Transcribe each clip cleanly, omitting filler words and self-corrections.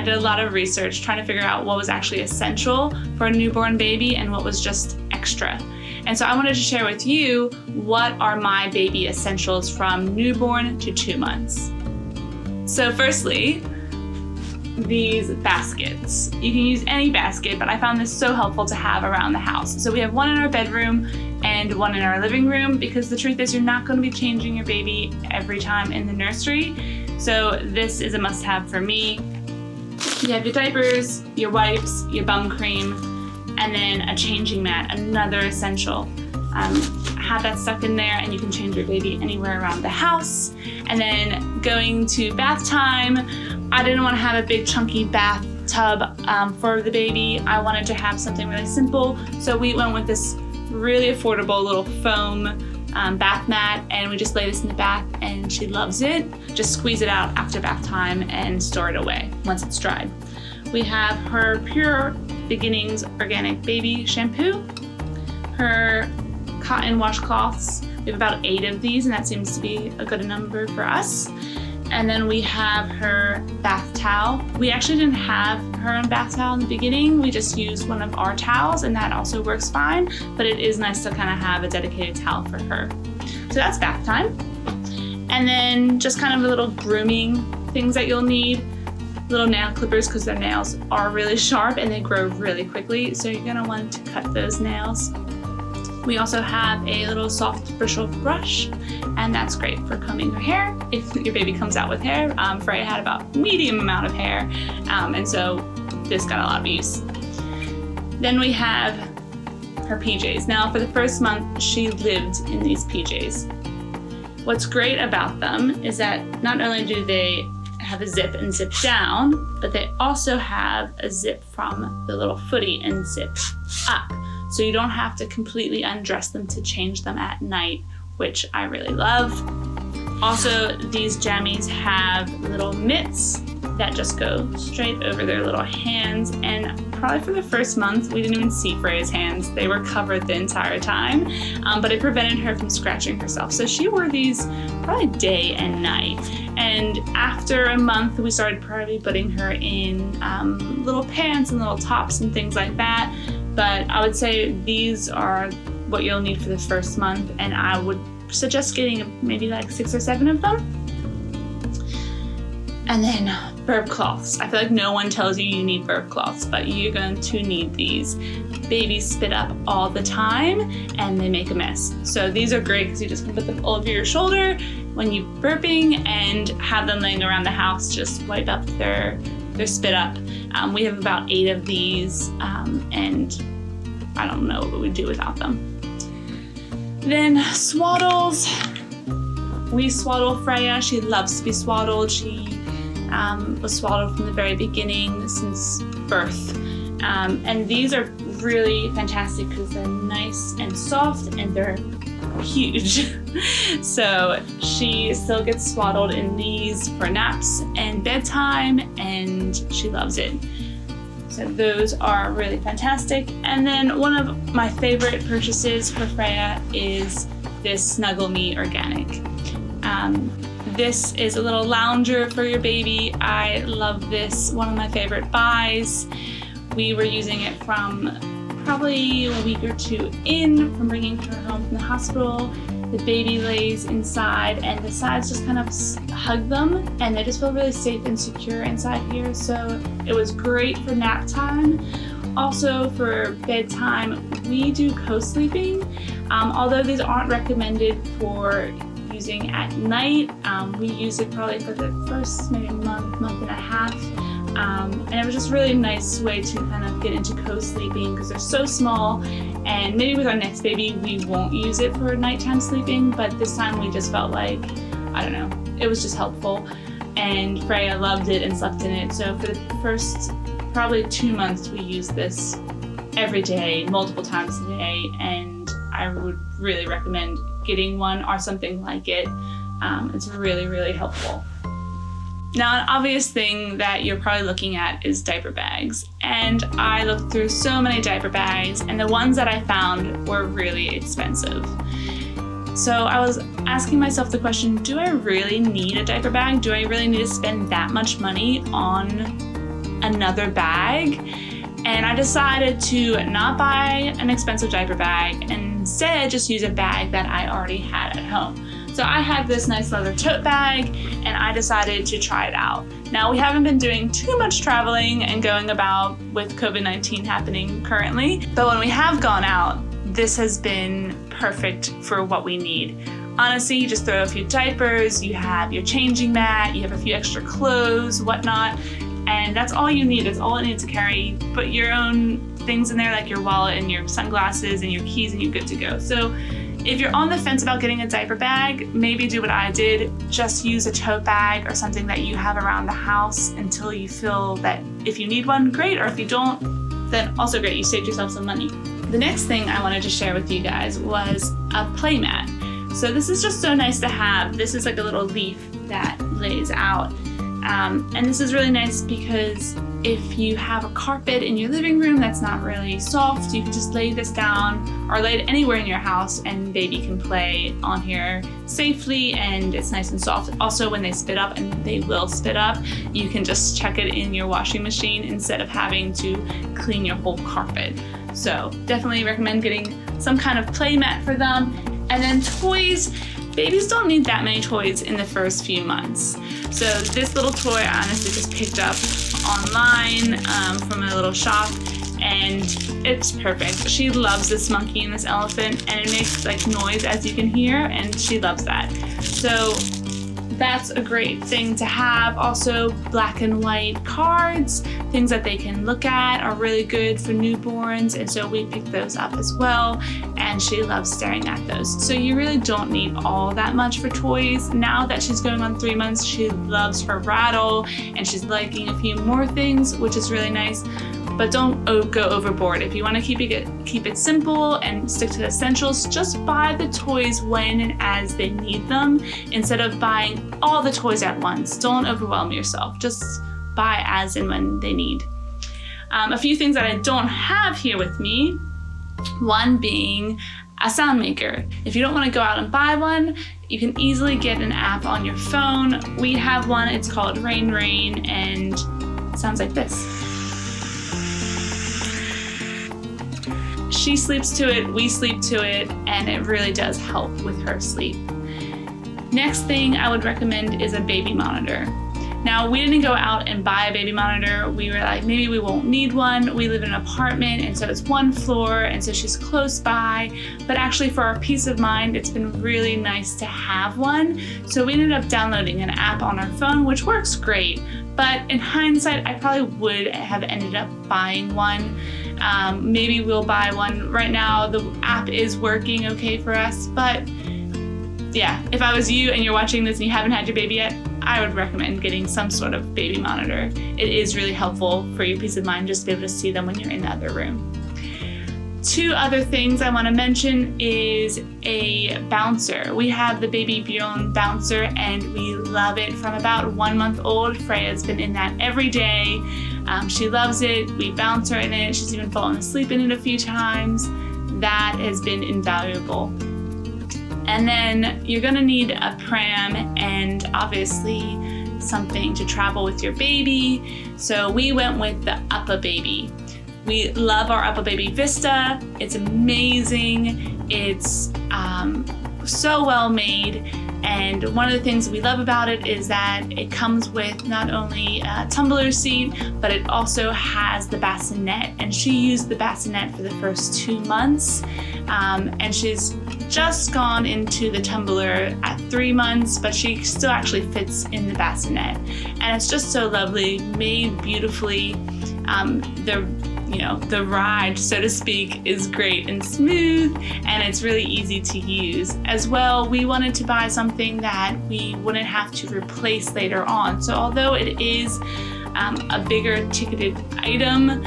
did a lot of research trying to figure out what was actually essential for a newborn baby and what was just extra. And so I wanted to share with you what are my baby essentials from newborn to 2 months. So firstly, these baskets. You can use any basket, but I found this so helpful to have around the house. So we have one in our bedroom and one in our living room, because the truth is you're not going to be changing your baby every time in the nursery. So this is a must-have for me. You have your diapers, your wipes, your bum cream, and then a changing mat, another essential. Have that stuck in there and you can change your baby anywhere around the house. And then going to bath time, I didn't want to have a big chunky bathtub for the baby. I wanted to have something really simple. So we went with this really affordable little foam bath mat, and we just lay this in the bath and she loves it. Just squeeze it out after bath time and store it away once it's dried. We have her Pure Beginnings Organic Baby Shampoo, her cotton washcloths. We have about 8 of these, and that seems to be a good number for us. And then we have her bath towel. We actually didn't have her own bath towel in the beginning. We just used one of our towels, and that also works fine, but it is nice to kind of have a dedicated towel for her. So that's bath time. And then just kind of the little grooming things that you'll need. Little nail clippers, because their nails are really sharp and they grow really quickly, so you're gonna want to cut those nails. We also have a little soft bristle brush, and that's great for combing her hair if your baby comes out with hair. Freya had about medium amount of hair, and so this got a lot of use. Then we have her PJs. Now for the first month, she lived in these PJs. What's great about them is that not only do they have a zip and zip down, but they also have a zip from the little footy and zip up. So you don't have to completely undress them to change them at night, which I really love. Also, these jammies have little mitts that just go straight over their little hands, and probably for the first month we didn't even see Freya's hands. They were covered the entire time, but it prevented her from scratching herself. So she wore these probably day and night. And after a month we started probably putting her in little pants and little tops and things like that. But I would say these are what you'll need for the first month, and I would suggest getting maybe like 6 or 7 of them. And then burp cloths. I feel like no one tells you you need burp cloths, but you're going to need these. Babies spit up all the time and they make a mess. So these are great because you just can put them over your shoulder when you're burping and have them laying around the house, just wipe up their spit up. We have about 8 of these, and I don't know what we'd do without them. Then swaddles. We swaddle Freya. She loves to be swaddled. She was swaddled from the very beginning since birth. And these are really fantastic because they're nice and soft and they're huge. So she still gets swaddled in these for naps and bedtime, and she loves it. So those are really fantastic. And then one of my favorite purchases for Freya is this Snuggle Me Organic. This is a little lounger for your baby. I love this, one of my favorite buys. We were using it from probably a week or 2 in from bringing her home from the hospital. The baby lays inside and the sides just kind of hug them, and they just feel really safe and secure inside here. So it was great for nap time. Also for bedtime, we do co-sleeping. Although these aren't recommended for using at night, we use it probably for the first maybe month and a half. And it was just really a nice way to kind of get into co-sleeping because they're so small, and maybe with our next baby we won't use it for nighttime sleeping, but this time we just felt like, I don't know, it was just helpful, and Freya loved it and slept in it. So for the first probably 2 months we used this every day, multiple times a day, and I would really recommend getting one or something like it. It's really, really helpful. Now, an obvious thing that you're probably looking at is diaper bags. And I looked through so many diaper bags, and the ones that I found were really expensive. So I was asking myself the question, do I really need a diaper bag? Do I really need to spend that much money on another bag, and I decided to not buy an expensive diaper bag and instead just use a bag that I already had at home. So I had this nice leather tote bag and I decided to try it out. Now we haven't been doing too much traveling and going about with COVID-19 happening currently, but when we have gone out, this has been perfect for what we need. Honestly, you just throw a few diapers, you have your changing mat, you have a few extra clothes, whatnot, and that's all you need. That's all it needs to carry. Put your own things in there like your wallet and your sunglasses and your keys and you're good to go. So if you're on the fence about getting a diaper bag, maybe do what I did. Just use a tote bag or something that you have around the house until you feel that if you need one, great, or if you don't, then also great, you saved yourself some money. The next thing I wanted to share with you guys was a play mat. So this is just so nice to have. This is like a little leaf that lays out. And this is really nice because if you have a carpet in your living room that's not really soft, you can just lay this down or lay it anywhere in your house and baby can play on here safely and it's nice and soft. Also, when they spit up, and they will spit up, you can just check it in your washing machine instead of having to clean your whole carpet. So definitely recommend getting some kind of play mat for them. And then toys, babies don't need that many toys in the first few months. So this little toy I honestly just picked up online from a little shop and it's perfect. She loves this monkey and this elephant and it makes like noise as you can hear and she loves that. So that's a great thing to have. Also, black and white cards, things that they can look at are really good for newborns, and so we picked those up as well, and she loves staring at those. So you really don't need all that much for toys. Now that she's going on 3 months, she loves her rattle, and she's liking a few more things, which is really nice. But don't go overboard. If you want to keep it simple and stick to the essentials, just buy the toys when and as they need them instead of buying all the toys at once. Don't overwhelm yourself. Just buy as and when they need. A few things that I don't have here with me, one being a sound maker. If you don't want to go out and buy one, you can easily get an app on your phone. We have one, it's called Rain Rain, and it sounds like this. She sleeps to it, we sleep to it, and it really does help with her sleep. Next thing I would recommend is a baby monitor. Now, we didn't go out and buy a baby monitor. We were like, maybe we won't need one. We live in an apartment, and so it's one floor, and so she's close by. But actually, for our peace of mind, it's been really nice to have one. So we ended up downloading an app on our phone, which works great. But in hindsight, I probably would have ended up buying one. Maybe we'll buy one. Right now, the app is working okay for us, but yeah, if I was you and you're watching this and you haven't had your baby yet, I would recommend getting some sort of baby monitor. It is really helpful for your peace of mind just to be able to see them when you're in the other room. Two other things I want to mention is a bouncer. We have the baby Bjorn bouncer and we love it. From about 1 month old, Freya's been in that every day. She loves it. We bounce her in it. She's even fallen asleep in it a few times. That has been invaluable. And then you're gonna need a pram and obviously something to travel with your baby. So we went with the Uppababy. We love our Uppababy Vista. It's amazing. It's so well made. And one of the things we love about it is that it comes with not only a tumbler seat, but it also has the bassinet. And she used the bassinet for the first 2 months. And she's just gone into the tumbler at 3 months, but she still actually fits in the bassinet. And it's just so lovely, made beautifully. The ride, so to speak, is great and smooth, and it's really easy to use. As well, we wanted to buy something that we wouldn't have to replace later on. So although it is a bigger ticketed item,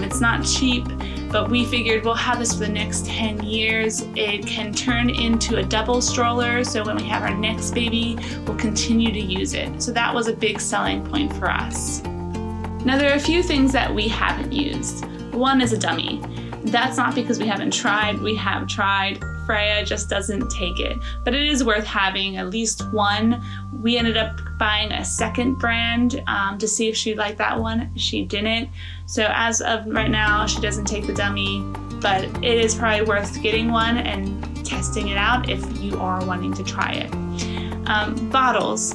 it's not cheap, but we figured we'll have this for the next 10 years. It can turn into a double stroller, so when we have our next baby, we'll continue to use it. So that was a big selling point for us. Now there are a few things that we haven't used. One is a dummy. That's not because we haven't tried. We have tried Freya just doesn't take it. But it is worth having at least one. We ended up buying a second brand to see if she'd like that one. She didn't. So as of right now, she doesn't take the dummy, but it is probably worth getting one and testing it out if you are wanting to try it. Bottles.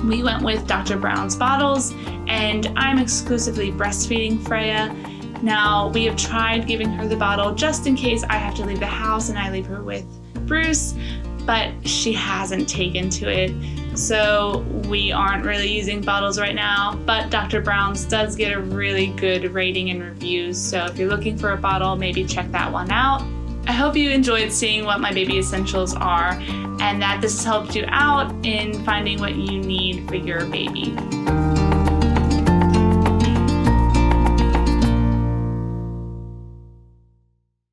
We went with Dr. Brown's bottles, and I'm exclusively breastfeeding Freya. Now, we have tried giving her the bottle just in case I have to leave the house and I leave her with Bruce, but she hasn't taken to it. So we aren't really using bottles right now, but Dr. Brown's does get a really good rating and reviews. So if you're looking for a bottle, maybe check that one out. I hope you enjoyed seeing what my baby essentials are and that this has helped you out in finding what you need for your baby.